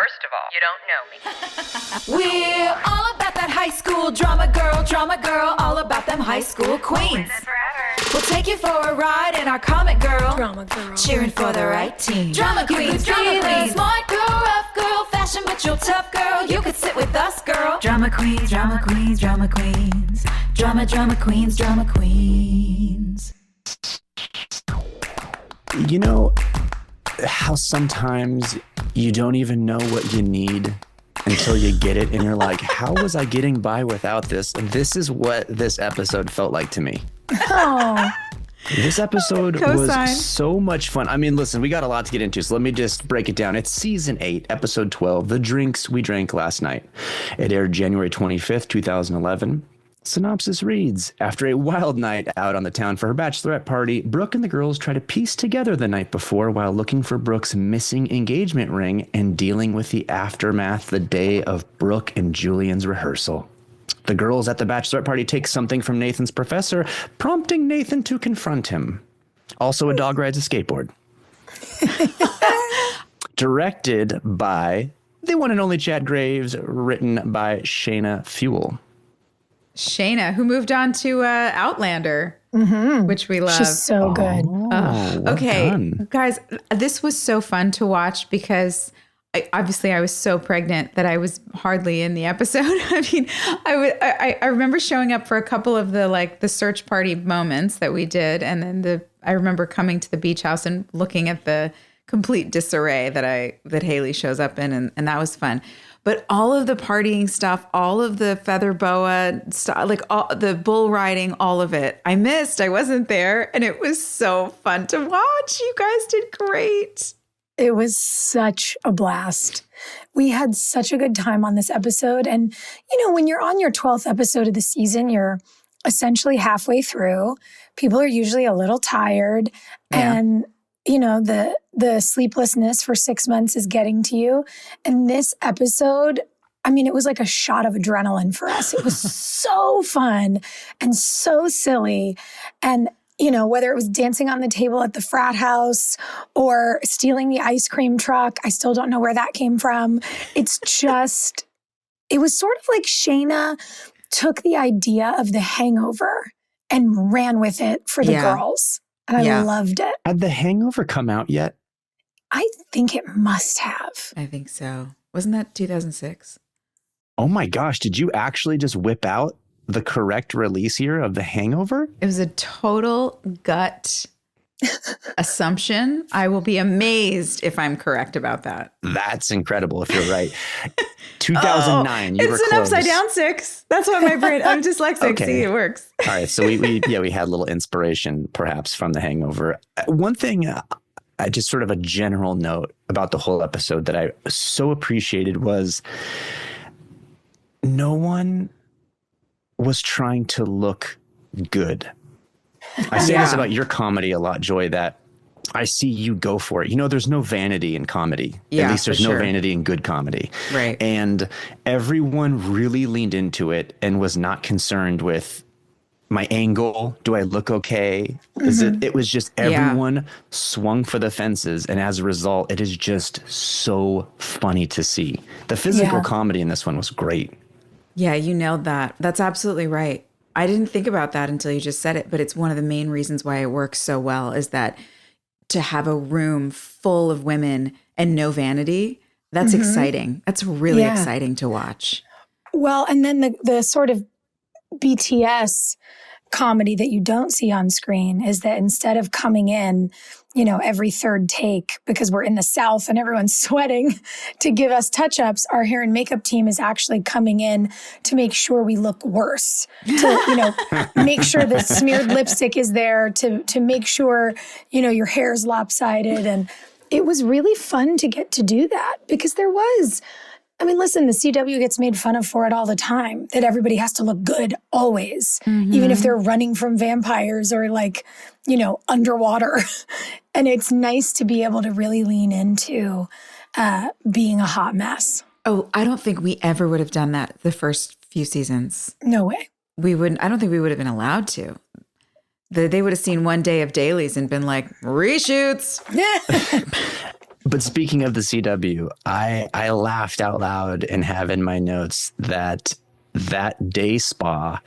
First of all, you don't know me. We're all about that high school drama girl, all about them high school queens. We'll take you for a ride in our comic girl, cheering for the right team. Drama queens, smart girl, rough girl, fashion but you're tough girl. You could sit with us, girl. Drama queens, drama queens, drama queens, drama queens, drama queens. You know how sometimes you don't even know what you need until you get it, and you're like, how was I getting by without this? And this is what this episode felt like to me. Oh. This episode was so much fun. I mean, listen, we got a lot to get into, so let me just break it down. It's season 8, episode 12, The Drinks We Drank Last Night. It aired January 25th, 2011. Synopsis reads, after a wild night out on the town for her bachelorette party, Brooke and the girls try to piece together the night before while looking for Brooke's missing engagement ring and dealing with the aftermath the day of Brooke and Julian's rehearsal. The girls at the bachelorette party take something from Nathan's professor, prompting Nathan to confront him. Also, a dog rides a skateboard. Directed by the one and only Chad Graves, written by Shayna Fewell. Shayna, who moved on to Outlander, which we love. She's so good. Okay, done. guys, this was so fun to watch because obviously I was so pregnant that I was hardly in the episode. I mean, I remember showing up for a couple of the search party moments that we did, and then I remember coming to the beach house and looking at the complete disarray that Haley shows up in, and that was fun. But all of the partying stuff, all of the feather boa stuff, like all the bull riding, all of it, I missed. I wasn't there. And it was so fun to watch. You guys did great. It was such a blast. We had such a good time on this episode. And, you know, when you're on your 12th episode of the season, you're essentially halfway through. People are usually a little tired. Yeah. And you know, the sleeplessness for 6 months is getting to you. And this episode, I mean, it was like a shot of adrenaline for us. It was so fun and so silly. And, you know, whether it was dancing on the table at the frat house or stealing the ice cream truck, I still don't know where that came from. It's just, it was sort of like Shayna took the idea of The Hangover and ran with it for the girls. And I loved it. Had The Hangover come out yet? I think it must have. I think so. Wasn't that 2006? Oh my gosh, did you actually just whip out the correct release year of The Hangover? It was a total gut assumption. I will be amazed if I'm correct about that. That's incredible if you're right. 2009, you were It's an close. upside down 6. That's what my brain, I'm dyslexic. Okay. See, it works. All right, so we had a little inspiration perhaps from The Hangover. One thing, just sort of a general note about the whole episode that I so appreciated was no one was trying to look good. I say this about your comedy a lot, Joy, that I see you go for it. You know, there's no vanity in comedy. Yeah, at least there's no vanity in good comedy. Right. And everyone really leaned into it and was not concerned with my angle. Do I look okay? It was just everyone swung for the fences. And as a result, it is just so funny to see. The physical comedy in this one was great. Yeah, you nailed that. That's absolutely right. I didn't think about that until you just said it, but it's one of the main reasons why it works so well is that to have a room full of women and no vanity, that's exciting. That's really exciting to watch. Well, and then the sort of BTS comedy that you don't see on screen is that instead of coming in, you know, every third take because we're in the South and everyone's sweating to give us touch-ups, our hair and makeup team is actually coming in to make sure we look worse, to, you know, make sure the smeared lipstick is there, to make sure, you know, your hair's lopsided. And it was really fun to get to do that because there was, I mean, listen, the CW gets made fun of for it all the time, that everybody has to look good always, even if they're running from vampires or like, you know, underwater. And it's nice to be able to really lean into being a hot mess. Oh, I don't think we ever would have done that the first few seasons. No way. We wouldn't, I don't think we would have been allowed to. They would have seen one day of dailies and been like, reshoots. But speaking of the CW, I laughed out loud and have in my notes that day spa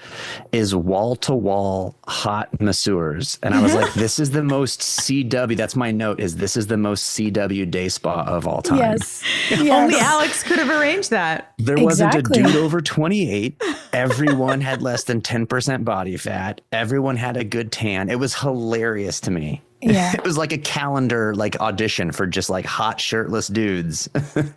is wall-to-wall hot masseurs. And I was like, this is the most CW. That's my note, is this is the most CW day spa of all time. Yes. Only Alex could have arranged that. There wasn't a dude over 28. Everyone had less than 10% body fat. Everyone had a good tan. It was hilarious to me. Yeah. It was like a calendar audition for just hot shirtless dudes.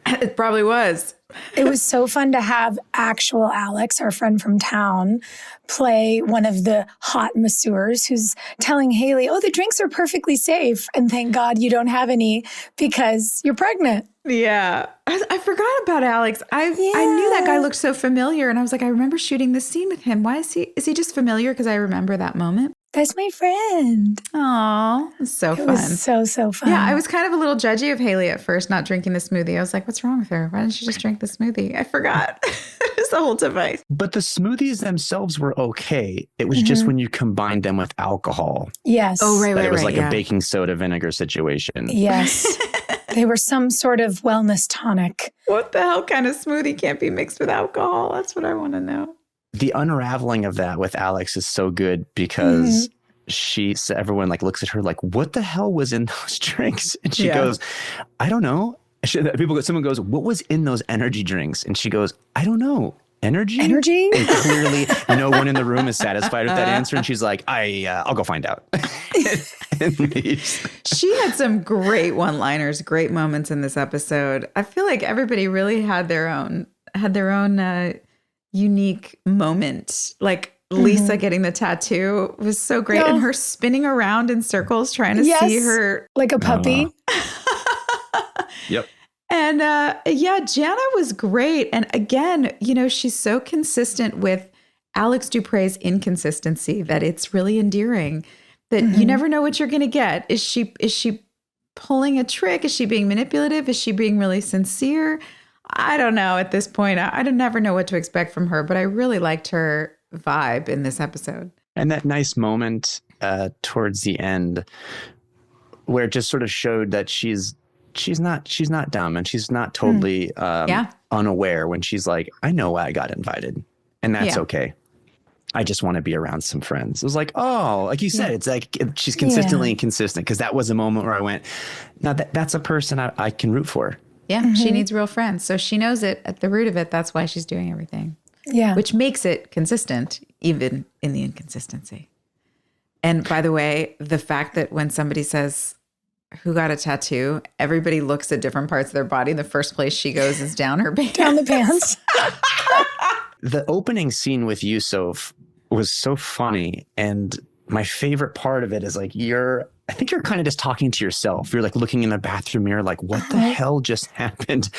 It probably was. It was so fun to have actual Alex, our friend from town, play one of the hot masseurs who's telling Haley, oh, the drinks are perfectly safe. And thank God you don't have any because you're pregnant. Yeah. I forgot about Alex. I knew that guy looked so familiar. And I was like, I remember shooting this scene with him. Why is he just familiar? Because I remember that moment. That's my friend. Aw, so fun. It was so fun. Yeah, I was kind of a little judgy of Haley at first, not drinking the smoothie. I was like, what's wrong with her? Why didn't she just drink the smoothie? I forgot. It was the whole device. But the smoothies themselves were okay. It was just when you combined them with alcohol. Yes. Oh, right. It was a baking soda vinegar situation. Yes. They were some sort of wellness tonic. What the hell kind of smoothie can't be mixed with alcohol? That's what I want to know. The unraveling of that with Alex is so good because everyone looks at her like, what the hell was in those drinks? And she goes, I don't know. Someone goes, what was in those energy drinks? And she goes, I don't know. Energy? And clearly no one in the room is satisfied with that answer. And she's like, I'll go find out. And leaves. She had some great one-liners, great moments in this episode. I feel like everybody really had their own unique moment. Like Lisa getting the tattoo was so great. And her spinning around in circles trying to see her. Like a puppy. Yep. And Jana was great. And again, she's so consistent with Alex Dupre's inconsistency that it's really endearing. That you never know what you're going to get. Is she pulling a trick? Is she being manipulative? Is she being really sincere? I don't know at this point. I never know what to expect from her, but I really liked her vibe in this episode. And that nice moment towards the end where it just sort of showed that she's not dumb and she's not totally unaware when she's like, I know why I got invited and that's okay. I just want to be around some friends. It was like, oh, like you said, it's like she's consistently inconsistent, because that was a moment where I went, now that's a person I can root for. Yeah, she needs real friends. So she knows it at the root of it. That's why she's doing everything. Yeah. Which makes it consistent, even in the inconsistency. And by the way, the fact that when somebody says, who got a tattoo, everybody looks at different parts of their body. The first place she goes is down her pants. Down the pants. The opening scene with Yusuf was so funny. And my favorite part of it is I think you're kind of just talking to yourself. You're looking in the bathroom mirror, what the hell just happened?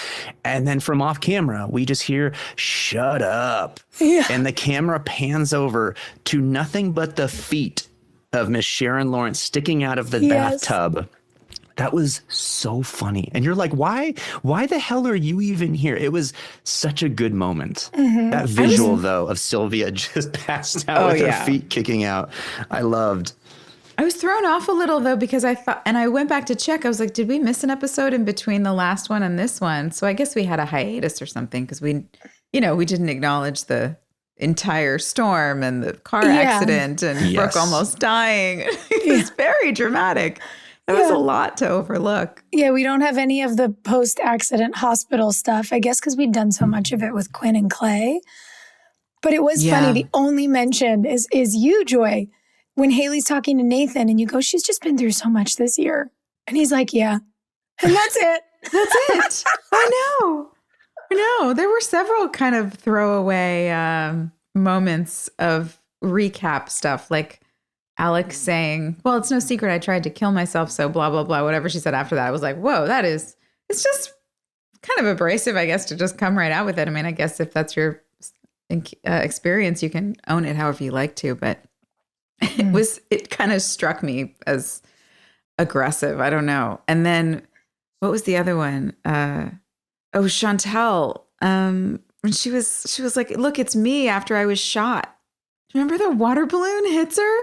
And then from off camera, we just hear, shut up. Yeah. And the camera pans over to nothing but the feet of Miss Sharon Lawrence sticking out of the bathtub. That was so funny. And you're like, why the hell are you even here? It was such a good moment. That visual, though, of Sylvia just passed out with her feet kicking out, I loved. I was thrown off a little, though, because I thought, and I went back to check. I was like, did we miss an episode in between the last one and this one? So I guess we had a hiatus or something, because we didn't acknowledge the entire storm and the car accident and Brooke almost dying. It was very dramatic. That was a lot to overlook. Yeah, we don't have any of the post-accident hospital stuff, I guess, because we'd done so much of it with Quinn and Clay. But it was funny. The only mention is you, Joy, when Haley's talking to Nathan and you go, she's just been through so much this year. And he's like, yeah. And that's it. That's it. I know. There were several kind of throwaway moments of recap stuff, like Alex saying, well, it's no secret I tried to kill myself, so blah, blah, blah, whatever she said after that. I was like, whoa, it's just kind of abrasive, I guess, to just come right out with it. I mean, I guess if that's your experience, you can own it however you like to, but it kind of struck me as aggressive. I don't know. And then what was the other one? Chantel. When she was like, look, it's me after I was shot. Remember the water balloon hits her?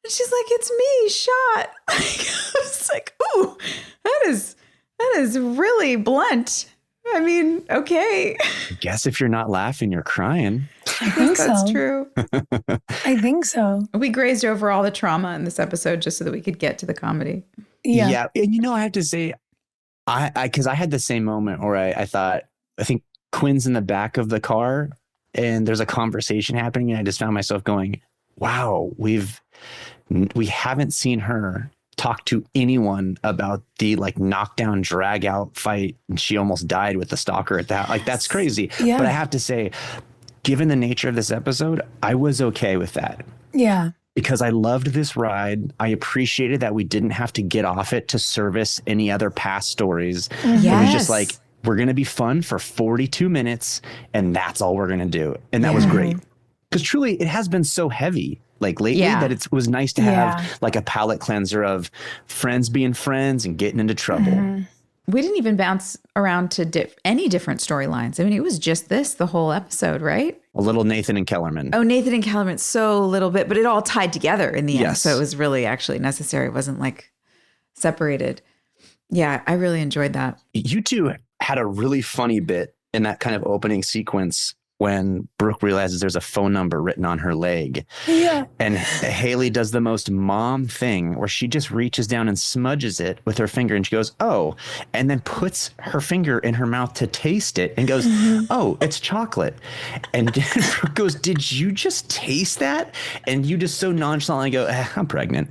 And she's like, it's me, shot. I was like, ooh, That is really blunt. I mean, okay. I guess if you're not laughing, you're crying. I think so. That's true. I think so. We grazed over all the trauma in this episode just so that we could get to the comedy. Yeah. And I have to say, because I had the same moment where I thought, I think Quinn's in the back of the car and there's a conversation happening. And I just found myself going, wow, we haven't seen her talk to anyone about the like knockdown drag out fight. And she almost died with the stalker at that. Like, that's crazy. Yeah. But I have to say, given the nature of this episode, I was okay with that. Yeah. Because I loved this ride. I appreciated that we didn't have to get off it to service any other past stories. Yes. It was just like, we're going to be fun for 42 minutes and that's all we're going to do. And that was great. Because truly, it has been so heavy like lately that it was nice to have like a palate cleanser of friends being friends and getting into trouble. We didn't even bounce around to any different storylines. I mean, it was just this the whole episode, right? A little Nathan and Kellerman. Oh, Nathan and Kellerman, so little bit, but it all tied together in the end. Yes. So it was really actually necessary. It wasn't like separated. Yeah, I really enjoyed that. You two had a really funny bit in that kind of opening sequence when Brooke realizes there's a phone number written on her leg. Yeah. And Haley does the most mom thing where she just reaches down and smudges it with her finger and she goes, oh, and then puts her finger in her mouth to taste it and goes, oh, it's chocolate. And Brooke goes, did you just taste that? And you just so nonchalantly go, I'm pregnant.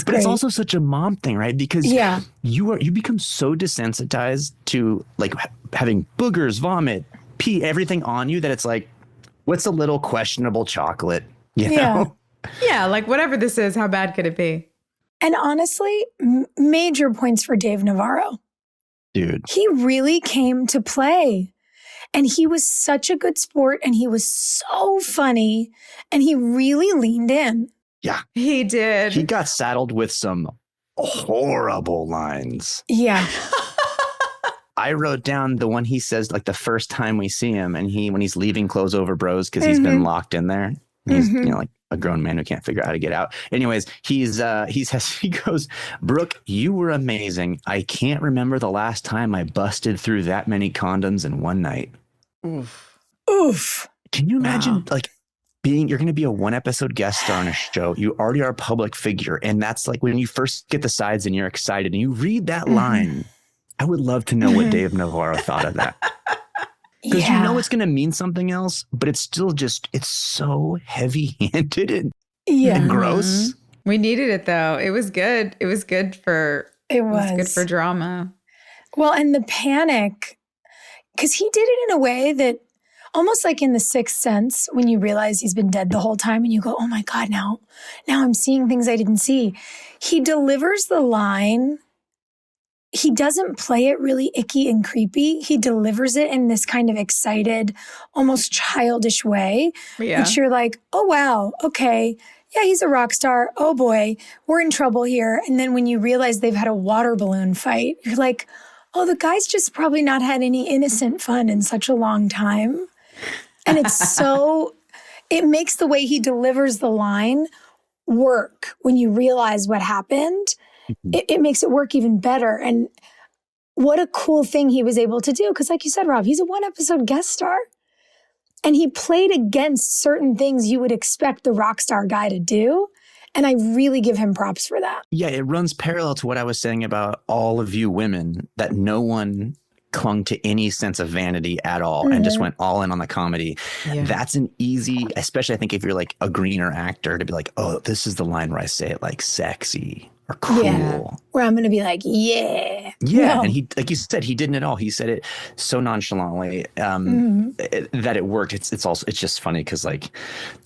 But it's also such a mom thing, right? Because you become so desensitized to like having boogers, vomit, pee, everything on you that it's like, what's a little questionable chocolate? You know? Yeah, like whatever this is, how bad could it be? And honestly, major points for Dave Navarro. Dude. He really came to play. And he was such a good sport and he was so funny and he really leaned in. Yeah. He did. He got saddled with some horrible lines. Yeah. I wrote down the one he says like the first time we see him and when he's leaving clothes over bros because he's been locked in there. He's like a grown man who can't figure out how to get out. Anyways, he goes, Brooke, you were amazing. I can't remember the last time I busted through that many condoms in one night. Oof. Can you imagine like you're going to be a 1-episode guest star on a show. You already are a public figure. And that's like when you first get the sides and you're excited and you read that line. I would love to know what Dave Navarro thought of that. Because you know it's going to mean something else, but it's still it's so heavy-handed and gross. We needed it though. It was good. It was good for drama. Well, and the panic, because he did it in a way that almost like in The Sixth Sense, when you realize he's been dead the whole time and you go, oh my God, now I'm seeing things I didn't see. He delivers the line. He doesn't play it really icky and creepy. He delivers it in this kind of excited, almost childish way. Yeah. Which you're like, oh, wow, okay. Yeah, he's a rock star. Oh boy, we're in trouble here. And then when you realize they've had a water balloon fight, you're like, oh, the guy's just probably not had any innocent fun in such a long time. And it makes the way he delivers the line work when you realize what happened. It makes it work even better. And what a cool thing he was able to do. Because like you said, Rob, he's a 1-episode guest star. And he played against certain things you would expect the rock star guy to do. And I really give him props for that. Yeah, it runs parallel to what I was saying about all of you women, that no one clung to any sense of vanity at all and just went all in on the comedy. Yeah. That's an easy, especially I think if you're like a greener actor, to be like, oh, this is the line where I say it like sexy or cool. Yeah. Where I'm going to be like, yeah. Yeah. No. And he, like you said, he didn't at all. He said it so nonchalantly that it worked. It's just funny because like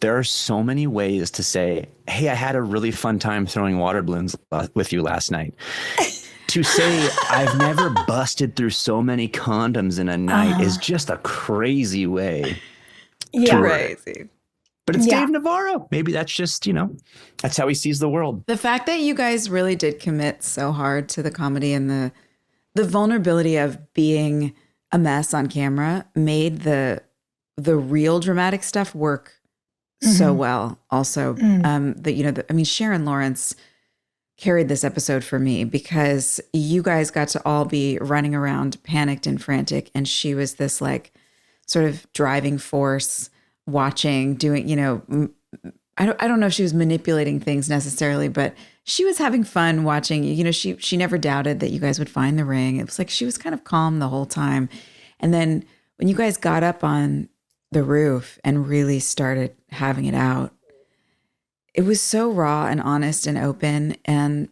there are so many ways to say, hey, I had a really fun time throwing water balloons with you last night. To say I've never busted through so many condoms in a night is just a crazy way. Yeah. Crazy. But it's Dave Navarro. Maybe that's just, that's how he sees the world. The fact that you guys really did commit so hard to the comedy and the vulnerability of being a mess on camera made the real dramatic stuff work so well also. Sharon Lawrence carried this episode for me, because you guys got to all be running around panicked and frantic. And she was this like sort of driving force, watching, doing, I don't know if she was manipulating things necessarily, but she was having fun watching. She never doubted that you guys would find the ring. It was like she was kind of calm the whole time. And then when you guys got up on the roof and really started having it out, it was so raw and honest and open. And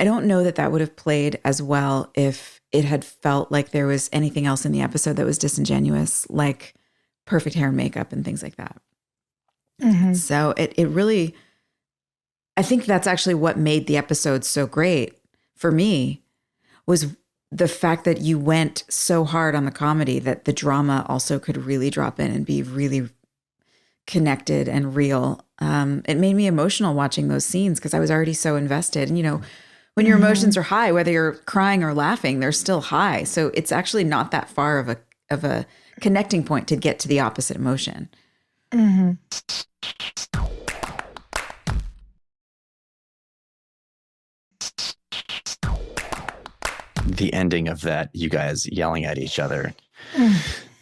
I don't know that would have played as well if it had felt like there was anything else in the episode that was disingenuous, like perfect hair and makeup and things like that. Mm-hmm. So it really, I think that's actually what made the episode so great for me, was the fact that you went so hard on the comedy that the drama also could really drop in and be really connected and real. It made me emotional watching those scenes because I was already so invested. And, when your emotions are high, whether you're crying or laughing, they're still high. So it's actually not that far of a connecting point to get to the opposite emotion. Mm-hmm. The ending of that, you guys yelling at each other,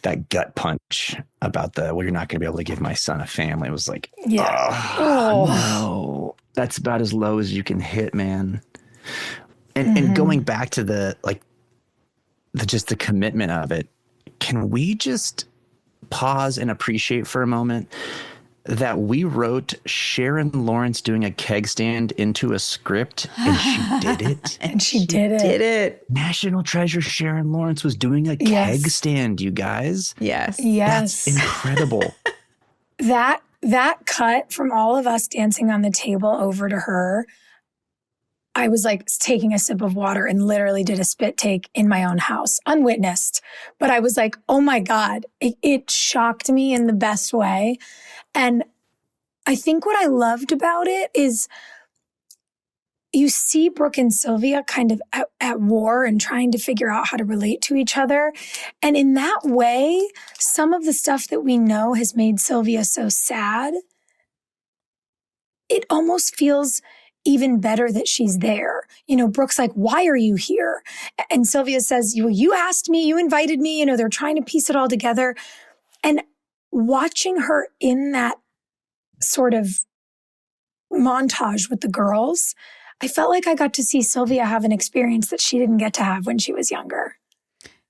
that gut punch about well, you're not going to be able to give my son a family. It was like, no, that's about as low as you can hit, man. And going back to just the commitment of it, can we just pause and appreciate for a moment that we wrote Sharon Lawrence doing a keg stand into a script, and she did it? And she did it. National treasure Sharon Lawrence was doing a keg stand, you guys. Yes. That's incredible. That cut from all of us dancing on the table over to her, I was like taking a sip of water and literally did a spit take in my own house, unwitnessed. But I was like, oh my God, it shocked me in the best way. And I think what I loved about it is you see Brooke and Sylvia kind of at war and trying to figure out how to relate to each other. And in that way, some of the stuff that we know has made Sylvia so sad, it almost feels even better that she's there. Brooke's like, why are you here? And Sylvia says, you asked me, you invited me, they're trying to piece it all together. And watching her in that sort of montage with the girls, I felt like I got to see Sylvia have an experience that she didn't get to have when she was younger.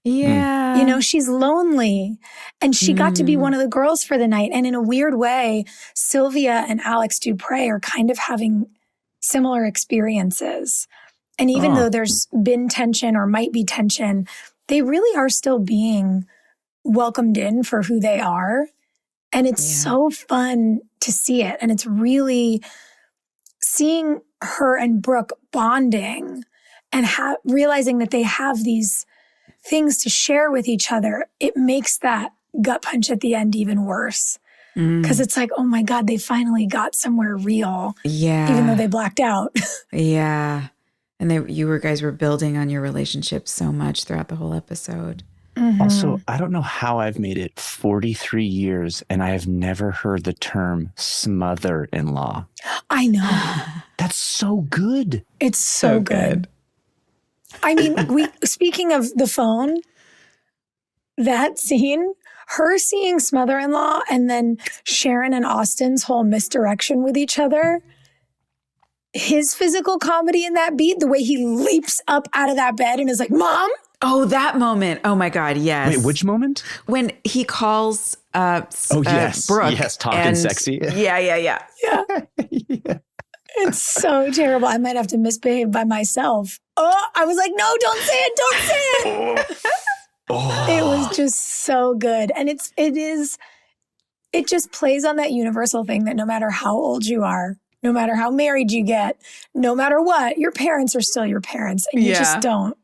Yeah. She's lonely and she got to be one of the girls for the night. And in a weird way, Sylvia and Alex Dupre are kind of having similar experiences. And even though there's been tension or might be tension, they really are still being welcomed in for who they are. And it's so fun to see it. And it's really seeing her and Brooke bonding and realizing that they have these things to share with each other. It makes that gut punch at the end even worse. Because it's like, oh my God, they finally got somewhere real. Yeah. Even though they blacked out. Yeah. And you guys were building on your relationship so much throughout the whole episode. Mm-hmm. Also, I don't know how I've made it 43 years and I have never heard the term smother-in-law. I know. That's so good. It's so good. I mean, speaking of the phone, that scene, her seeing Smother-in-Law and then Sharon and Austin's whole misdirection with each other, his physical comedy in that beat, the way he leaps up out of that bed and is like, Mom? Oh, that moment. Oh my God. Yes. Wait, which moment? When he calls Brooke. Yes, talking sexy. Yeah. Yeah. It's so terrible. I might have to misbehave by myself. Oh, I was like, no, don't say it. Don't say it. It was just so good. And it just plays on that universal thing that no matter how old you are, no matter how married you get, no matter what, your parents are still your parents. And you just don't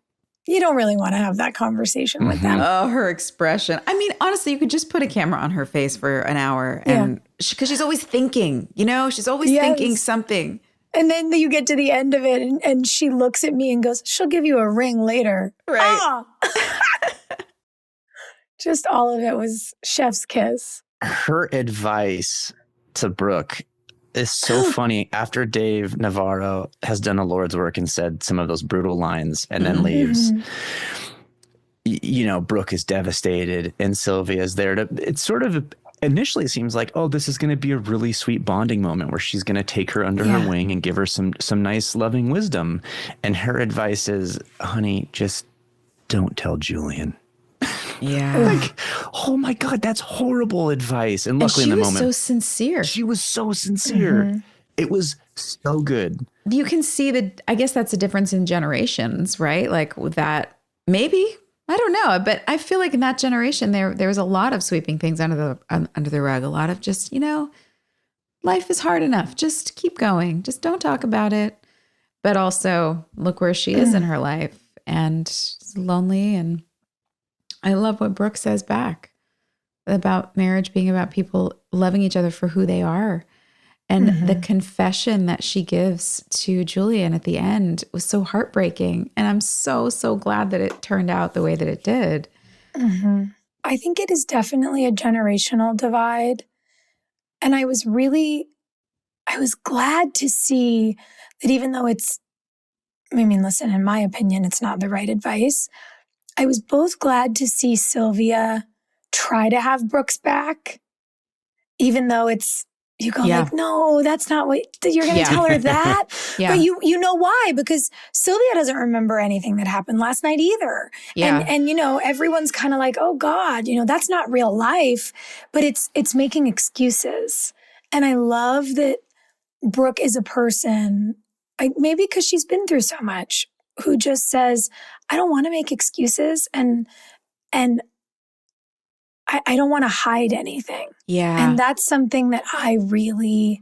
really want to have that conversation with them. Oh, her expression. I mean, honestly, you could just put a camera on her face for an hour and because she's always thinking, she's always thinking something. And then you get to the end of it and she looks at me and goes, she'll give you a ring later. Right. Ah! Just all of it was chef's kiss. Her advice to Brooke is so funny. After Dave Navarro has done the Lord's work and said some of those brutal lines and then leaves, Brooke is devastated and Sylvia is there it sort of initially seems like, oh, this is going to be a really sweet bonding moment where she's going to take her under her wing and give her some nice loving wisdom. And her advice is, honey, just don't tell Julian. Yeah. Like, oh my God, that's horrible advice. And luckily in the moment, she was so sincere. She was so sincere. It was so good. You can see that. I guess that's a difference in generations, right? Like with that, maybe, I don't know, but I feel like in that generation, there was a lot of sweeping things under the rug. A lot of just, life is hard enough. Just keep going. Just don't talk about it. But also look where she is in her life, and she's lonely. And I love what Brooke says back about marriage being about people loving each other for who they are. And the confession that she gives to Julian at the end was so heartbreaking. And I'm so, so glad that it turned out the way that it did. I think it is definitely a generational divide. And I was glad to see that even though listen, in my opinion, it's not the right advice. I was both glad to see Sylvia try to have Brooke's back, even though you go like, no, that's not what you're going to tell her that. But you know why? Because Sylvia doesn't remember anything that happened last night either. Yeah. And everyone's kind of like, oh God, that's not real life, but it's making excuses. And I love that Brooke is a person, maybe because she's been through so much, who just says, I don't want to make excuses and I don't want to hide anything. Yeah. And that's something that I really,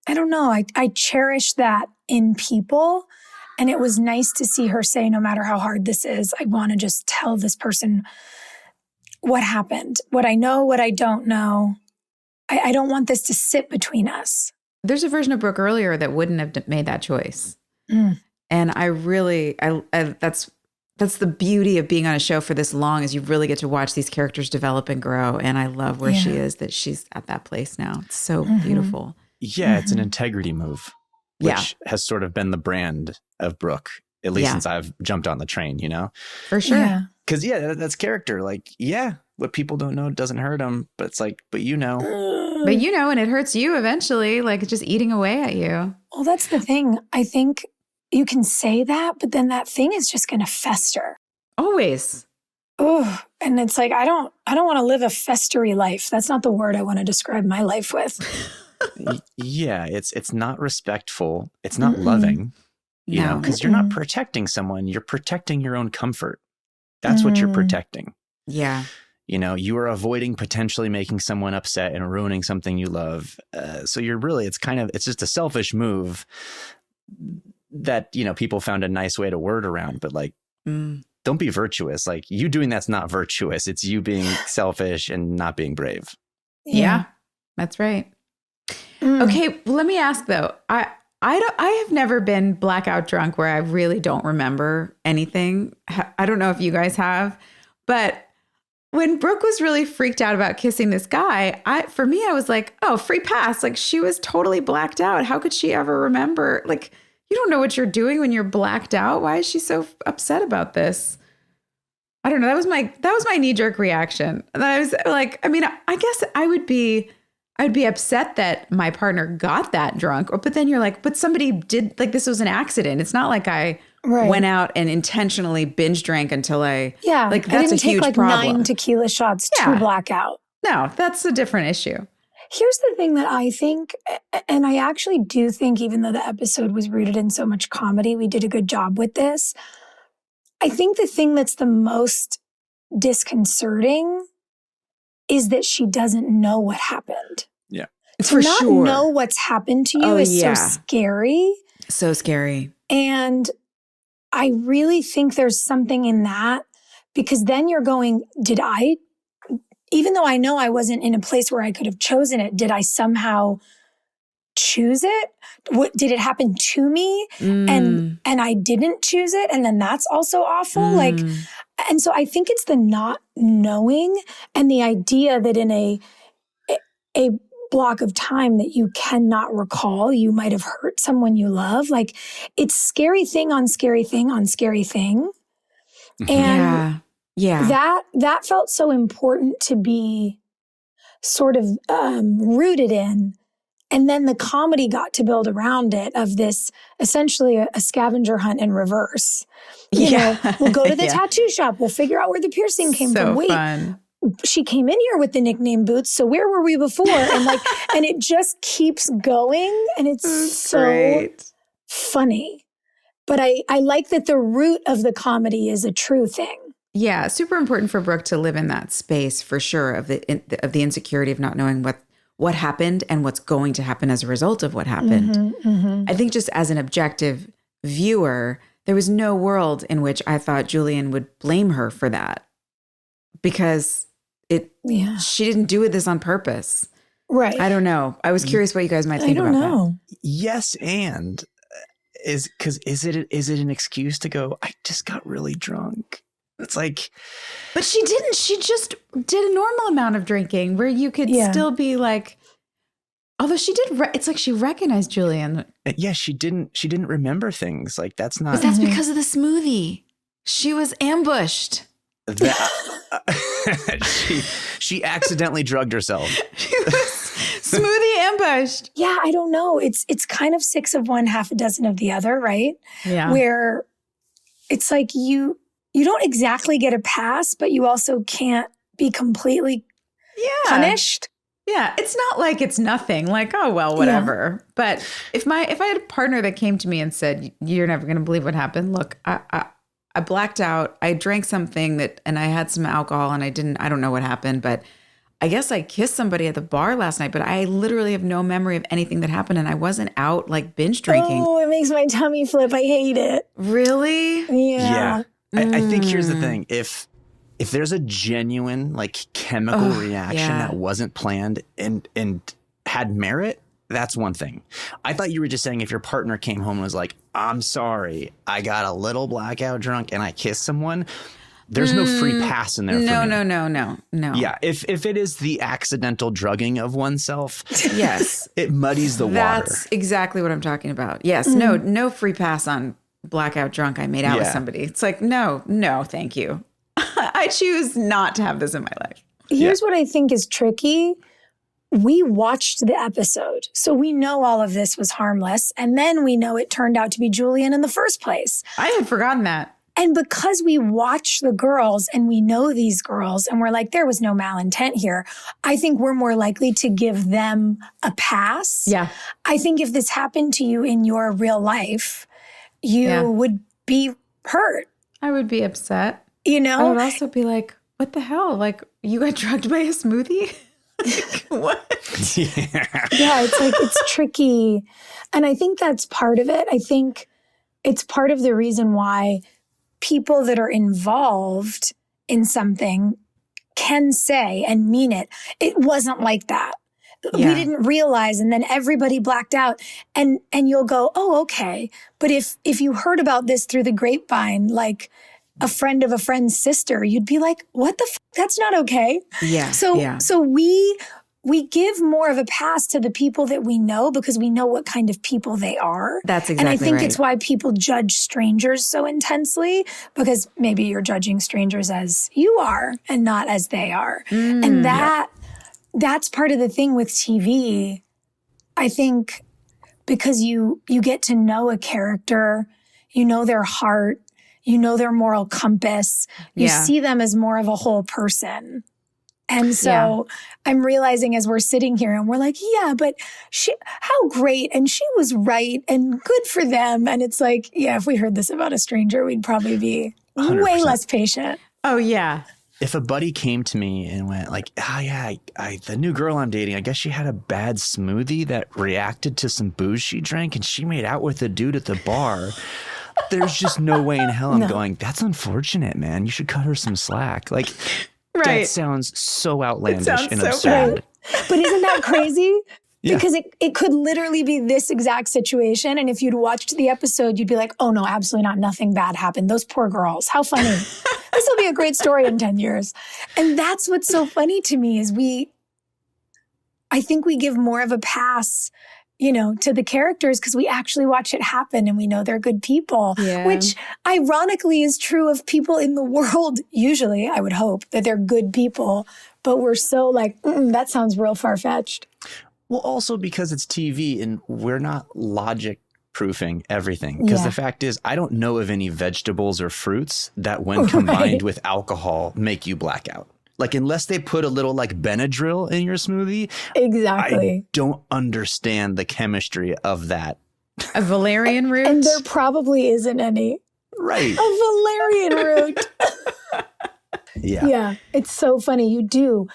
I don't know, I cherish that in people. And it was nice to see her say, no matter how hard this is, I want to just tell this person what happened, what I know, what I don't know. I don't want this to sit between us. There's a version of Brooke earlier that wouldn't have made that choice. And I really, that's the beauty of being on a show for this long, is you really get to watch these characters develop and grow. And I love where she is, that she's at that place now. It's so beautiful. Yeah, it's an integrity move, which has sort of been the brand of Brooke, at least since I've jumped on the train, For sure. Because, that's character. Like, what people don't know doesn't hurt them. But it's like, but But and it hurts you eventually, like it's just eating away at you. Well, that's the thing. I think you can say that, but then that thing is just going to fester. Always. Oh, and it's like, I don't want to live a festery life. That's not the word I want to describe my life with. It's not respectful. It's not loving, because you're not protecting someone. You're protecting your own comfort. That's what you're protecting. Yeah. You are avoiding potentially making someone upset and ruining something you love. So it's just a selfish move that, people found a nice way to word around, but like, don't be virtuous. Like, you doing that's not virtuous. It's you being selfish and not being brave. Yeah, that's right. Okay. Well, let me ask though, I have never been blackout drunk where I really don't remember anything. I don't know if you guys have, but when Brooke was really freaked out about kissing this guy, for me, I was like, oh, free pass. Like, she was totally blacked out. How could she ever remember? Like, you don't know what you're doing when you're blacked out. Why is she so upset about this? I don't know. That was my knee-jerk reaction. And I was like, I guess I'd be upset that my partner got that drunk. But then you're like, but somebody did, like, this was an accident. It's not like I went out and intentionally binge drank until like, that's a huge problem. I didn't take 9 tequila shots to black out. No, that's a different issue. Here's the thing that I think, and I actually do think, even though the episode was rooted in so much comedy, we did a good job with this. I think the thing that's the most disconcerting is that she doesn't know what happened. Yeah. To not know what's happened to you is so scary. So scary. And I really think there's something in that, because then you're going, even though I know I wasn't in a place where I could have chosen it, did I somehow choose it? Did it happen to me? And I didn't choose it? And then that's also awful. And so I think it's the not knowing and the idea that in a block of time that you cannot recall. You might have hurt someone you love. Like, it's scary thing on scary thing on scary thing. And that felt so important to be sort of rooted in. And then the comedy got to build around it of this essentially a scavenger hunt in reverse. You know, we'll go to the tattoo shop. We'll figure out where the piercing came from. Wait, fun. She came in here with the nickname Boots. So where were we before? And like, and it just keeps going. And it's so great. Funny. But I like that the root of the comedy is a true thing. Yeah, super important for Brooke to live in that space for sure of the insecurity of not knowing what happened and what's going to happen as a result of what happened. I think just as an objective viewer, there was no world in which I thought Julian would blame her for that because she didn't do this on purpose. Right. I don't know. I was curious what you guys might think about that. Yes, and is it an excuse to go, I just got really drunk? It's like, but she didn't. She just did a normal amount of drinking where you could still be like, although she did. It's like she recognized Julian. Yeah, she didn't remember things. Like that's not. But that's because of the smoothie. She was ambushed. She accidentally drugged herself. She was smoothie ambushed. Yeah, I don't know. It's kind of 6 of one, half a dozen of the other, right? Yeah. Where it's like you don't exactly get a pass, but you also can't be completely punished. Yeah, it's not like it's nothing. Like, oh well, whatever. Yeah. But if I had a partner that came to me and said, "You're never going to believe what happened. Look, I blacked out. I drank something and I had some alcohol and I don't know what happened, but I guess I kissed somebody at the bar last night, but I literally have no memory of anything that happened and I wasn't out like binge drinking." Oh, it makes my tummy flip. I hate it. Really? Yeah. I think here's the thing. If there's a genuine like chemical reaction that wasn't planned and had merit, that's one thing. I thought you were just saying if your partner came home and was like, I'm sorry, I got a little blackout drunk and I kissed someone, there's no free pass in there for me. No. Yeah, if it is the accidental drugging of oneself, yes, it muddies the water. That's exactly what I'm talking about. Yes, no free pass on blackout drunk. I made out with somebody. It's like, no, thank you. I choose not to have this in my life. Here's what I think is tricky. We watched the episode, so we know all of this was harmless. And then we know it turned out to be Julian in the first place. I had forgotten that. And because we watch the girls and we know these girls and we're like, there was no malintent here, I think we're more likely to give them a pass. Yeah. I think if this happened to you in your real life, you would be hurt. I would be upset. You know? I would also be like, what the hell? Like, you got drugged by a smoothie? Like, what? Yeah, it's like, it's tricky. And I think that's part of it. I think it's part of the reason why people that are involved in something can say and mean it. It wasn't like that. Yeah. We didn't realize, and then everybody blacked out, and you'll go, oh, okay. But if you heard about this through the grapevine, like a friend of a friend's sister, you'd be like, what the that's not okay. Yeah. So we give more of a pass to the people that we know because we know what kind of people they are. That's exactly right. And I think it's why people judge strangers so intensely, because maybe you're judging strangers as you are and not as they are. And that's part of the thing with TV. I think because you get to know a character, you know their heart, you know their moral compass, you see them as more of a whole person. And so I'm realizing as we're sitting here and we're like, yeah, but how great. And she was right and good for them. And it's like, yeah, if we heard this about a stranger, we'd probably be 100%. Way less patient. Oh, yeah. If a buddy came to me and went like, oh, yeah, the new girl I'm dating, I guess she had a bad smoothie that reacted to some booze she drank and she made out with a dude at the bar. There's just no way in hell I'm going, that's unfortunate, man. You should cut her some slack. Like, that sounds so outlandish and absurd. Right. But isn't that crazy? Because it could literally be this exact situation. And if you'd watched the episode, you'd be like, oh, no, absolutely not. Nothing bad happened. Those poor girls. How funny. This will be a great story in 10 years. And that's what's so funny to me is I think we give more of a pass, to the characters because we actually watch it happen and we know they're good people, which ironically is true of people in the world. Usually, I would hope that they're good people, but we're so like, that sounds real far-fetched. Well, also because it's TV and we're not logic proofing everything. Because the fact is, I don't know of any vegetables or fruits that when combined with alcohol make you black out. Like, unless they put a little like Benadryl in your smoothie. Exactly. I don't understand the chemistry of that. A valerian root? And there probably isn't any. Right. A valerian root. Yeah. It's so funny. You do.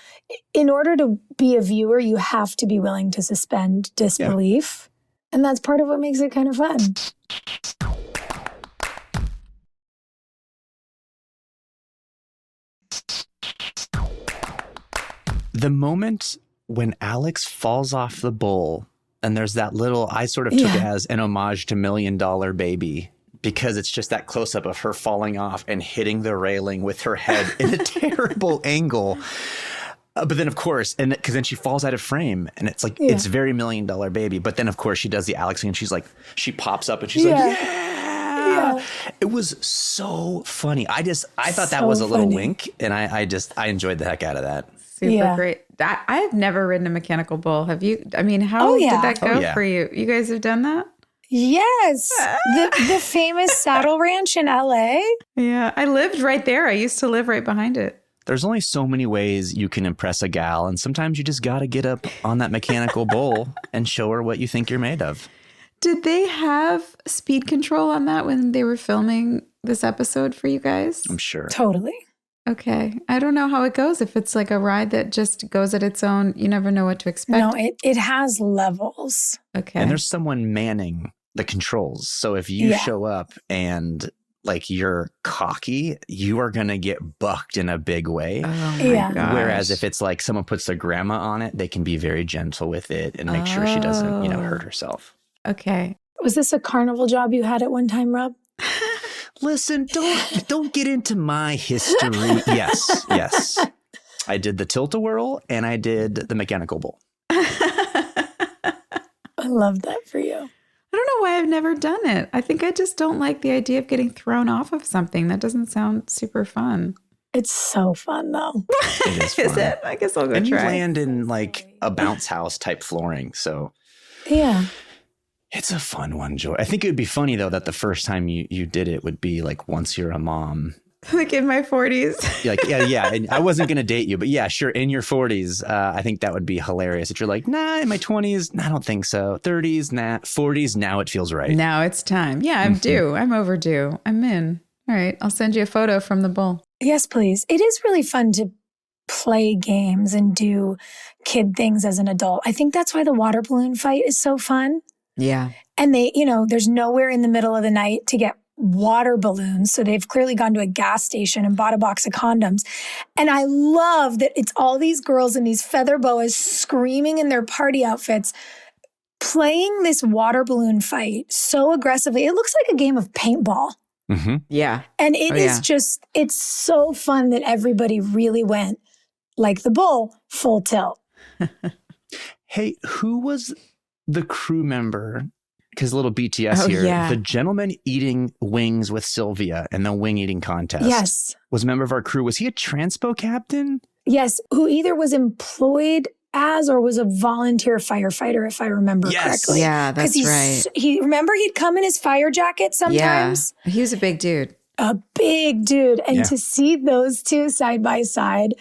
In order to be a viewer, you have to be willing to suspend disbelief. Yeah. And that's part of what makes it kind of fun. The moment when Alex falls off the bull and there's that little, I sort of took it as an homage to $1 Million Baby, because it's just that close up of her falling off and hitting the railing with her head in a terrible angle. But then, of course, and because then she falls out of frame and it's like, it's very $1 Million Baby. But then, of course, she does the Alex thing and she's like, she pops up and she's like, yeah. It was so funny. I thought that was a little wink, and I enjoyed the heck out of that. Super great. I have never ridden a mechanical bull. Have you? I mean, how did that go for you? You guys have done that? Yes. The famous saddle ranch in LA. Yeah. I lived right there. I used to live right behind it. There's only so many ways you can impress a gal, and sometimes you just got to get up on that mechanical bull and show her what you think you're made of. Did they have speed control on that when they were filming this episode for you guys? I'm sure. Totally. Okay. I don't know how it goes. If it's like a ride that just goes at its own, you never know what to expect. No, it has levels. Okay. And there's someone manning the controls. So if you show up and like you're cocky, you are going to get bucked in a big way. Oh my gosh. Whereas if it's like someone puts their grandma on it, they can be very gentle with it and make sure she doesn't, hurt herself. Okay. Was this a carnival job you had at one time, Rob? Listen, don't get into my history. Yes. I did the tilt-a-whirl and I did the mechanical bull. I love that for you. I don't know why I've never done it. I think I just don't like the idea of getting thrown off of something. That doesn't sound super fun. It's so fun, though. It is fun. Is it? I guess I'll go and try. And you land in like a bounce house type flooring. So yeah. It's a fun one, Joy. I think it would be funny, though, that the first time you did it would be like once you're a mom. Like in my 40s. Like, yeah. And I wasn't going to date you, but yeah, sure. In your 40s, I think that would be hilarious. If you're like, nah, in my 20s, nah, I don't think so. 30s, nah. 40s, now it feels right. Now it's time. Yeah, I'm due. I'm overdue. I'm in. All right. I'll send you a photo from the bull. Yes, please. It is really fun to play games and do kid things as an adult. I think that's why the water balloon fight is so fun. Yeah. And they, there's nowhere in the middle of the night to get water balloons. So they've clearly gone to a gas station and bought a box of condoms. And I love that it's all these girls in these feather boas screaming in their party outfits, playing this water balloon fight so aggressively. It looks like a game of paintball. Mm-hmm. Yeah. And it is just, it's so fun that everybody really went like the bull, full tilt. Hey, who was the crew member? Because a little BTS here. Yeah. The gentleman eating wings with Sylvia and the wing eating contest. Yes. Was a member of our crew. Was he a transpo captain? Yes. Who either was employed as or was a volunteer firefighter, if I remember correctly. Yeah, that's right. Remember he'd come in his fire jacket sometimes? Yeah. He was a big dude. A big dude. And to see those two side by side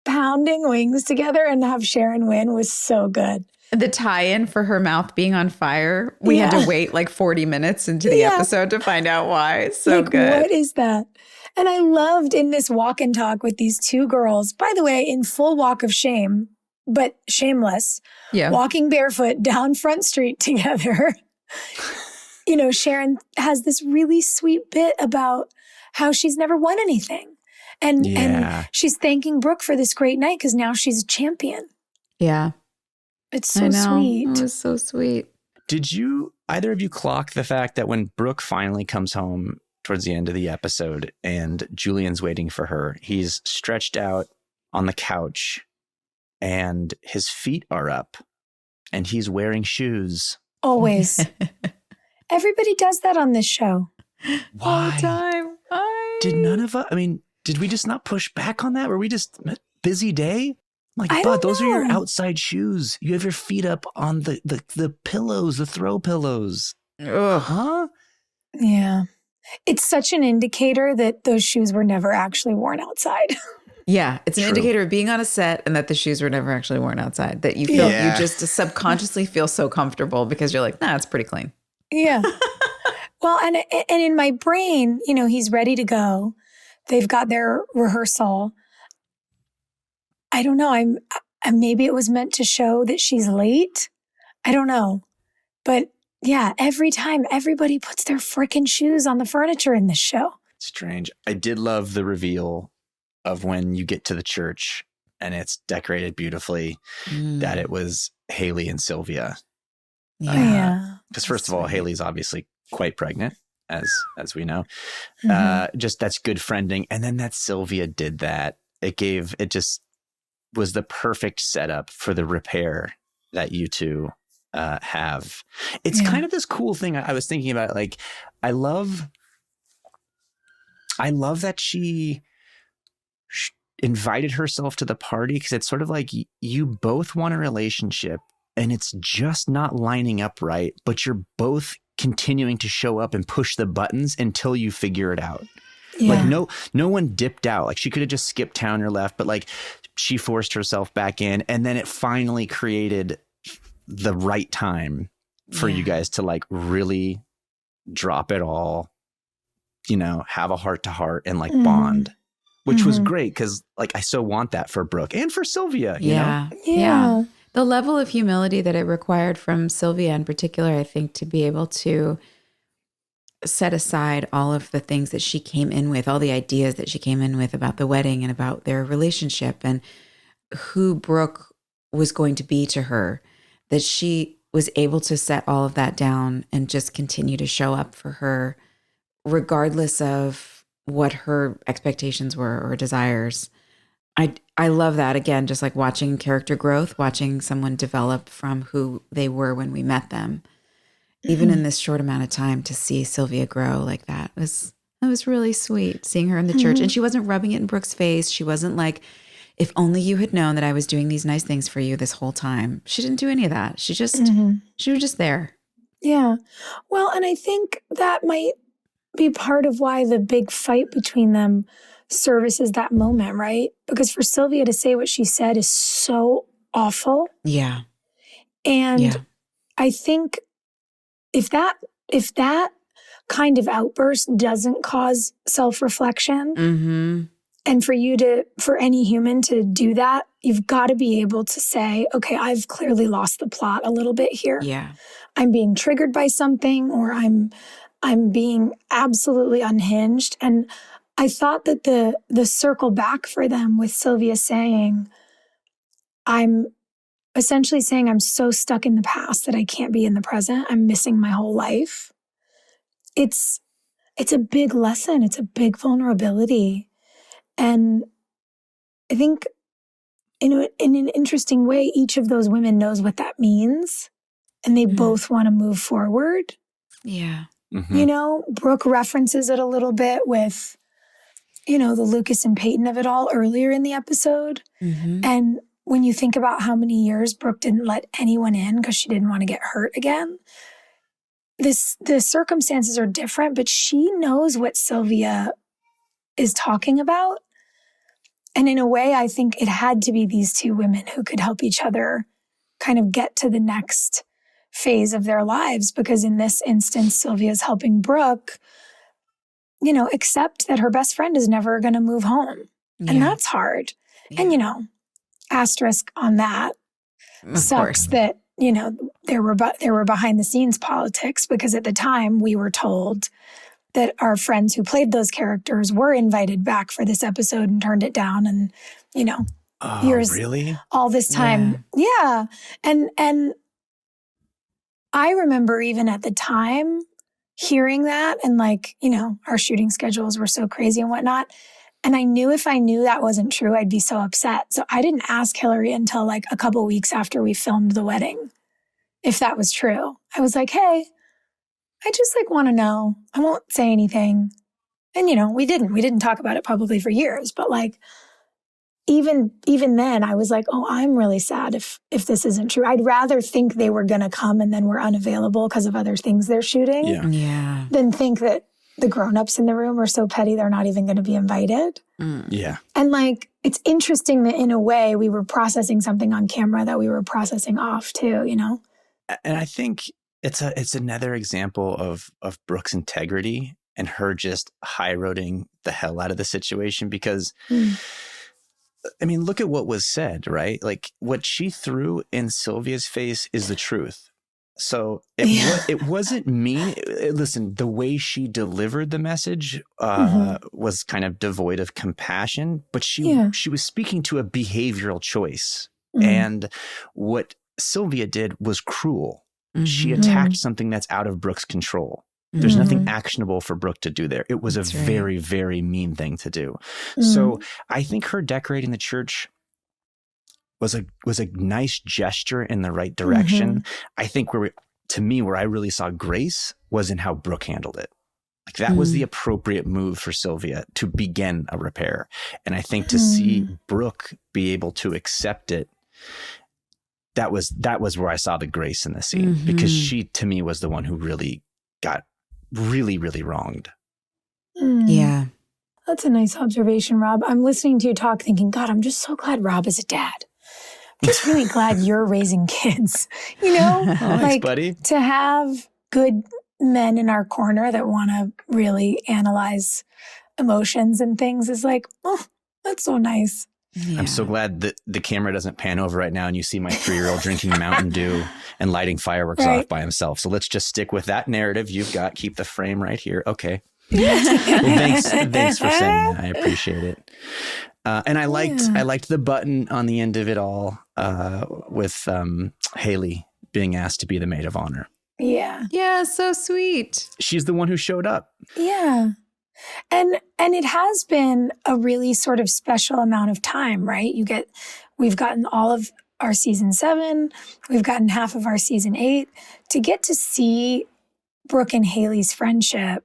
pounding wings together and have Sharon win was so good. The tie-in for her mouth being on fire, we had to wait like 40 minutes into the episode to find out why. So like, good. What is that? And I loved in this walk and talk with these two girls, by the way, in full walk of shame, but shameless, walking barefoot down Front Street together. Sharon has this really sweet bit about how she's never won anything. And she's thanking Brooke for this great night because now she's a champion. Yeah. It's so sweet. It was so sweet. Did either of you clock the fact that when Brooke finally comes home towards the end of the episode and Julian's waiting for her, he's stretched out on the couch and his feet are up and he's wearing shoes. Always. Everybody does that on this show. Why? All the time. Did none of us, did we just not push back on that? Were we just busy day? Like, but those are your outside shoes. You have your feet up on the pillows, the throw pillows. Ugh. Huh? Yeah. It's such an indicator that those shoes were never actually worn outside. Yeah, it's an indicator of being on a set and that the shoes were never actually worn outside. That you feel you just subconsciously feel so comfortable because you're like, nah, it's pretty clean. Yeah. Well, and in my brain, he's ready to go. They've got their rehearsal. I don't know. Maybe it was meant to show that she's late. I don't know. But yeah, every time everybody puts their frickin' shoes on the furniture in this show. Strange. I did love the reveal of when you get to the church and it's decorated beautifully, that it was Haley and Sophia. Yeah. Because first of all, Haley's obviously quite pregnant, as we know. Just that's good friending. And then that Sophia did that. It just was the perfect setup for the repair that you two have. It's kind of this cool thing. I was thinking about, like, I love that she invited herself to the party, because it's sort of like you both want a relationship and it's just not lining up right, but you're both continuing to show up and push the buttons until you figure it out. Yeah. Like no one dipped out. Like, she could have just skipped town or left, but like she forced herself back in, and then it finally created the right time for you guys to like really drop it all, have a heart to heart and like bond, which was great. Cause like, I so want that for Brooke and for Sophia, you know? Yeah. The level of humility that it required from Sylvia in particular, I think, to be able to set aside all of the things that she came in with, all the ideas that she came in with about the wedding and about their relationship and who Brooke was going to be to her, that she was able to set all of that down and just continue to show up for her, regardless of what her expectations were or desires. I love that. Again, just like watching character growth, watching someone develop from who they were when we met them. Even in this short amount of time, to see Sylvia grow like that was really sweet, seeing her in the church. And she wasn't rubbing it in Brooke's face. She wasn't like, if only you had known that I was doing these nice things for you this whole time. She didn't do any of that. She was just there. Yeah. Well, and I think that might be part of why the big fight between them services that moment, right? Because for Sylvia to say what she said is so awful. Yeah. And I think if that kind of outburst doesn't cause self-reflection, and for any human to do that, you've got to be able to say, okay, I've clearly lost the plot a little bit here. Yeah. I'm being triggered by something, or I'm being absolutely unhinged. And I thought that the circle back for them with Sylvia saying, I'm essentially saying I'm so stuck in the past that I can't be in the present. I'm missing my whole life. It's a big lesson. It's a big vulnerability. And I think in an interesting way, each of those women knows what that means. And they both want to move forward. Yeah. Brooke references it a little bit with, the Lucas and Peyton of it all earlier in the episode. And when you think about how many years Brooke didn't let anyone in because she didn't want to get hurt again, the circumstances are different, but she knows what Sylvia is talking about. And in a way, I think it had to be these two women who could help each other kind of get to the next phase of their lives. Because in this instance, Sylvia's helping Brooke, accept that her best friend is never going to move home. Yeah. And that's hard. Yeah. And, asterisk on that, of sucks course. That, there were behind the scenes politics, because at the time we were told that our friends who played those characters were invited back for this episode and turned it down. And, years, really? All this time. Yeah. And I remember even at the time hearing that, and our shooting schedules were so crazy and whatnot. And I knew if I knew that wasn't true, I'd be so upset. So I didn't ask Hilarie until like a couple weeks after we filmed the wedding if that was true. I was like, hey, I just like want to know. I won't say anything. And, we didn't talk about it publicly for years, but like, even then I was like, oh, I'm really sad if this isn't true. I'd rather think they were going to come and then we're unavailable because of other things they're shooting than think that the grownups in the room are so petty they're not even going to be invited. Yeah. And like, it's interesting that in a way we were processing something on camera that we were processing off too, And I think it's another example of Brooke's integrity and her just high-roading the hell out of the situation because, I mean, look at what was said, right? Like what she threw in Sylvia's face is the truth. So it wasn't mean. Listen, the way she delivered the message was kind of devoid of compassion, but she was speaking to a behavioral choice. And what Sylvia did was cruel. She attacked something that's out of Brooke's control. There's nothing actionable for Brooke to do there. It was a very, very mean thing to do. So I think her decorating the church was a nice gesture in the right direction. I think where I really saw grace was in how Brooke handled it. Like that was the appropriate move for Sylvia to begin a repair. And I think to see Brooke be able to accept it, that was where I saw the grace in the scene because she, to me, was the one who really got really, really wronged. Yeah. That's a nice observation, Rob. I'm listening to you talk thinking, God, I'm just so glad Rob is a dad. I'm just really glad you're raising kids, Thanks, buddy. To have good men in our corner that want to really analyze emotions and things is like, oh, that's so nice. Yeah. I'm so glad that the camera doesn't pan over right now and you see my 3-year-old drinking Mountain Dew and lighting fireworks off by himself. So let's just stick with that narrative you've got. Keep the frame right here. Okay. Well, thanks for saying that. I appreciate it. And I liked the button on the end of it all with Haley being asked to be the maid of honor. Yeah. Yeah, so sweet. She's the one who showed up. Yeah. And it has been a really sort of special amount of time, right? We've gotten all of our season 7, we've gotten half of our season 8 to get to see Brooke and Haley's friendship.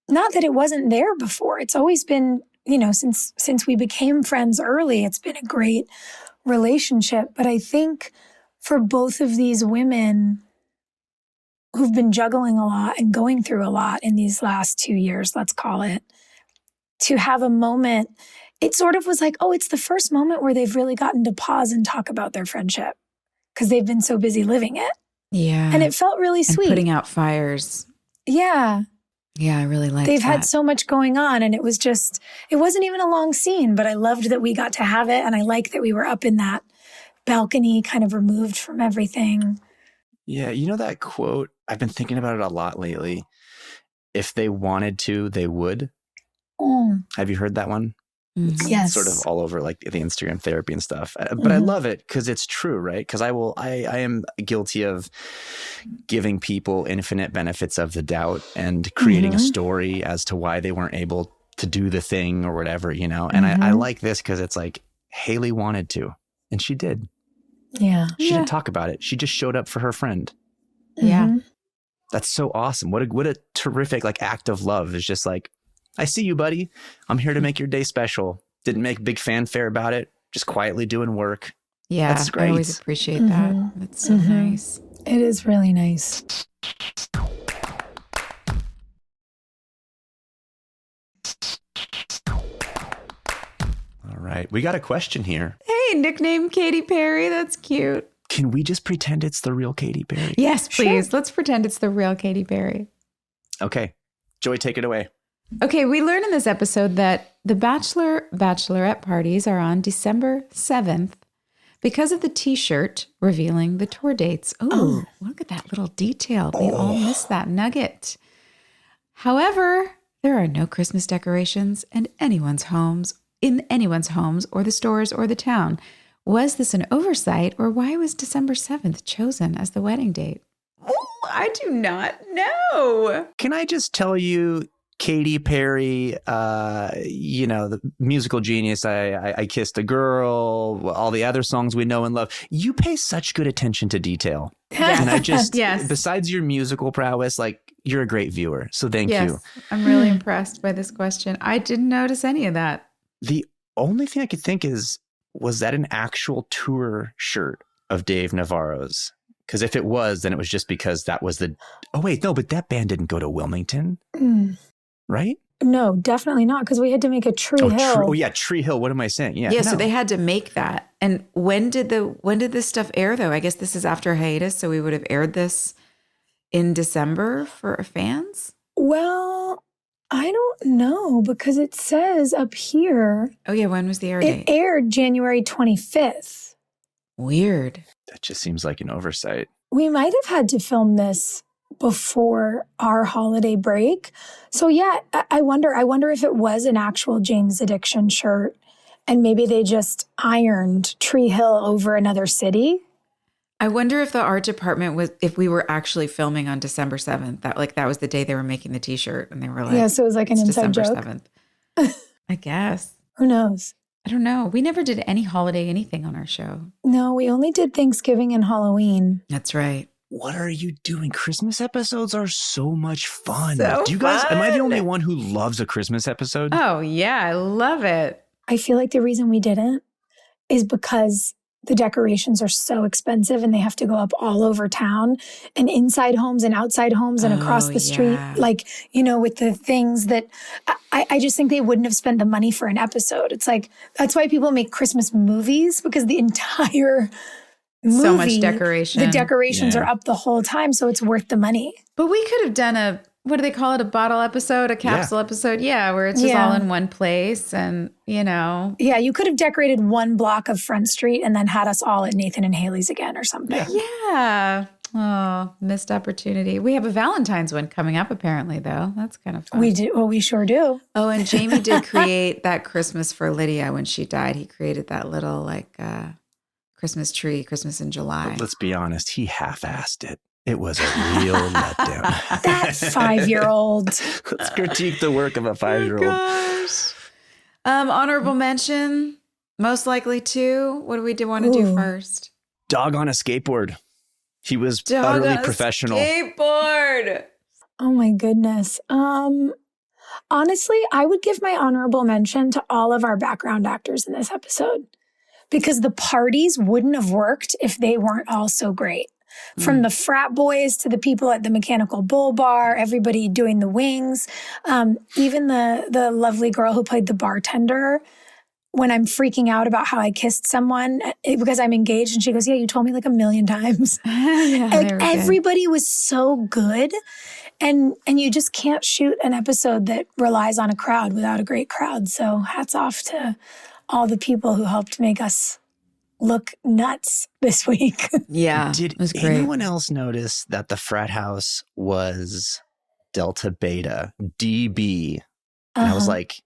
Not that it wasn't there before. It's always been, since we became friends early, it's been a great relationship. But I think for both of these women who've been juggling a lot and going through a lot in these last 2 years, let's call it, to have a moment, it sort of was like, oh, it's the first moment where they've really gotten to pause and talk about their friendship because they've been so busy living it. Yeah. And it felt really sweet. And putting out fires. Yeah. Yeah, I really liked that. They've had so much going on and it wasn't even a long scene, but I loved that we got to have it. And I like that we were up in that balcony kind of removed from everything. Yeah. You know that quote? I've been thinking about it a lot lately. If they wanted to, they would. Have you heard that one? It's yes. Sort of all over like the Instagram therapy and stuff. But I love it because it's true, right? Because I am guilty of giving people infinite benefits of the doubt and creating a story as to why they weren't able to do the thing or whatever, And I like this because it's like Haley wanted to, and she did. Yeah. She didn't talk about it. She just showed up for her friend. Yeah. That's so awesome. What a terrific act of love. It's just like, I see you, buddy. I'm here to make your day special. Didn't make big fanfare about it. Just quietly doing work. Yeah. That's great. I always appreciate that. That's so nice. It is really nice. All right. We got a question here. Hey, nickname Katy Perry. That's cute. Can we just pretend it's the real Katy Perry? Yes, please. Sure. Let's pretend it's the real Katy Perry. Okay. Joy, take it away. Okay, we learned in this episode that the bachelorette parties are on December 7th because of the t-shirt revealing the tour dates. Oh, look at that little detail. They all missed that nugget. However, there are no Christmas decorations in anyone's homes or the stores or the town. Was this an oversight, or why was December 7th chosen as the wedding date? Oh, I do not know. Can I just tell you, Katy Perry, the musical genius, I Kissed a Girl, all the other songs we know and love. You pay such good attention to detail. Yes. And I just, yes. besides your musical prowess, like, you're a great viewer. So thank you. I'm really impressed by this question. I didn't notice any of that. The only thing I could think was that an actual tour shirt of Dave Navarro's? Because if it was, then it was just because that was but that band didn't go to Wilmington, right? No, definitely not. Because we had to make a Tree Hill. Tree Hill. What am I saying? Yeah. So they had to make that. And when did this stuff air though? I guess this is after hiatus, so we would have aired this in December for fans. Well, I don't know because it says up here. Oh yeah, when was the air date? It aired January 25th. Weird. That just seems like an oversight. We might have had to film this before our holiday break. So yeah, I wonder if it was an actual Jane's Addiction shirt and maybe they just ironed Tree Hill over another city. I wonder if the art department if we were actually filming on December 7th, that was the day they were making the t-shirt and they were like, so it was like an inside December joke. 7th. I guess. Who knows? I don't know. We never did any holiday anything on our show. No, we only did Thanksgiving and Halloween. That's right. What are you doing? Christmas episodes are so much fun. So Do you guys, fun. am I the only one who loves a Christmas episode? Oh, yeah. I love it. I feel like the reason we didn't is because the decorations are so expensive and they have to go up all over town and inside homes and outside homes and across the street. Like, with the things that I just think they wouldn't have spent the money for an episode. It's like, that's why people make Christmas movies because the entire movie, so much decoration. The decorations are up the whole time. So it's worth the money. But we could have done what do they call it? A bottle episode, a capsule episode? Yeah, where it's just all in one place and, Yeah, you could have decorated one block of Front Street and then had us all at Nathan and Haley's again or something. Yeah. Oh, missed opportunity. We have a Valentine's one coming up apparently, though. That's kind of fun. We do. Well, we sure do. Oh, and Jamie did create that Christmas for Lydia when she died. He created that little Christmas tree, Christmas in July. But let's be honest. He half-assed it. It was a real letdown. That 5-year-old. Let's critique the work of a 5-year-old. Oh, gosh. Honorable mention, most likely to. What do we want to do first? Dog on a skateboard. He was utterly professional. Skateboard. Oh my goodness. Honestly, I would give my honorable mention to all of our background actors in this episode because the parties wouldn't have worked if they weren't all so great. From the frat boys to the people at the Mechanical Bull Bar, everybody doing the wings, even the lovely girl who played the bartender. When I'm freaking out about how I kissed someone because I'm engaged, and she goes, "Yeah, you told me like 1,000,000 times." Everybody was so good, and you just can't shoot an episode that relies on a crowd without a great crowd. So hats off to all the people who helped make us look nuts this week. Yeah. Did anyone else notice that the frat house was Delta Beta DB? And I was like,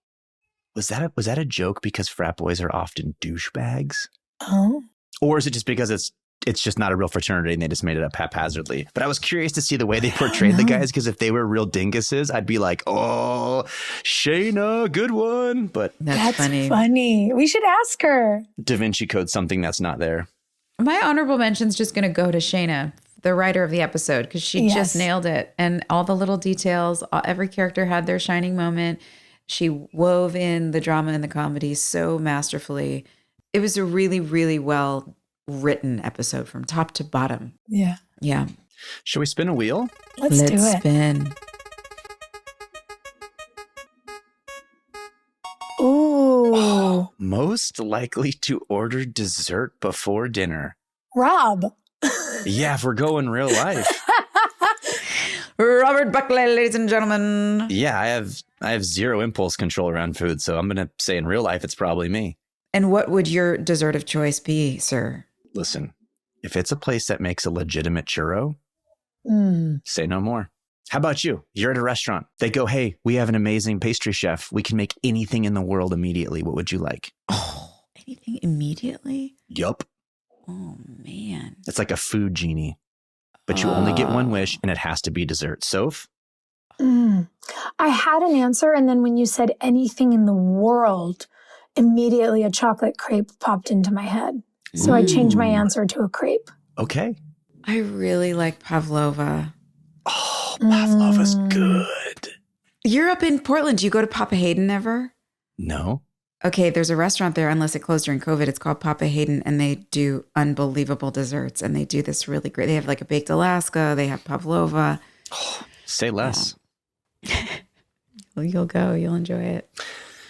was that a joke because frat boys are often douchebags? Oh. Or is it just because it's just not a real fraternity and they just made it up haphazardly? But I was curious to see the way they portrayed the guys, because if they were real dinguses, I'd be like, oh, Shayna, good one. But that's funny. We should ask her. Da Vinci Code something that's not there. My honorable mention is just going to go to Shayna, the writer of the episode, because she just nailed it. And all the little details, every character had their shining moment. She wove in the drama and the comedy so masterfully. It was a really, really well written episode from top to bottom. Yeah. Yeah. Shall we spin a wheel? Let's do it. Spin. Ooh. Most likely to order dessert before dinner. Rob. Yeah, if we're going real life. Robert Buckley, ladies and gentlemen. Yeah, I have zero impulse control around food, so I'm going to say in real life, it's probably me. And what would your dessert of choice be, sir? Listen, if it's a place that makes a legitimate churro, say no more. How about you? You're at a restaurant. They go, hey, we have an amazing pastry chef. We can make anything in the world immediately. What would you like? Oh, anything immediately? Yup. Oh, man. It's like a food genie. But you only get one wish, and it has to be dessert. Soph? I had an answer, and then when you said anything in the world, immediately a chocolate crepe popped into my head. So I changed my answer to a crepe. Okay. I really like pavlova. Oh, pavlova's good. You're up in Portland. Do you go to Papa Hayden ever? No. Okay, there's a restaurant there, unless it closed during COVID. It's called Papa Hayden, and they do unbelievable desserts. And they do this really great. They have like a baked Alaska. They have pavlova. Say less. Well, you'll go. You'll enjoy it.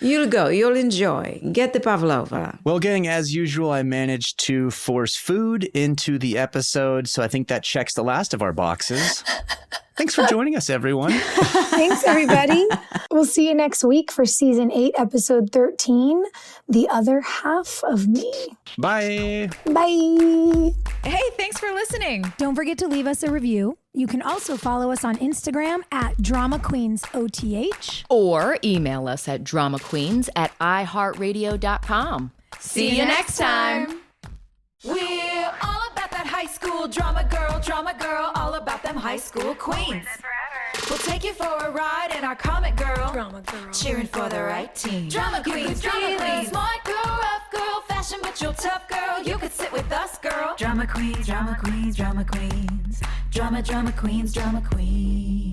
You'll go. You'll enjoy. Get the pavlova. Well, gang, as usual, I managed to force food into the episode, so I think that checks the last of our boxes. Thanks for joining us, everyone. Thanks, everybody. We'll see you next week for season 8, episode 13, The Other Half of Me. Bye. Bye. Hey, thanks for listening. Don't forget to leave us a review. You can also follow us on Instagram at Drama Queens OTH. Or email us at dramaqueens@iHeartRadio.com. See you next time. We're all about that high school drama girl, all about them high school queens. We'll take you for a ride in our comic girl, cheering for the right team. Drama queens, smart girl, rough girl, fashion but you're tough girl. You could sit with us, girl. Drama queens, drama queens, drama queens, drama queens, drama queens.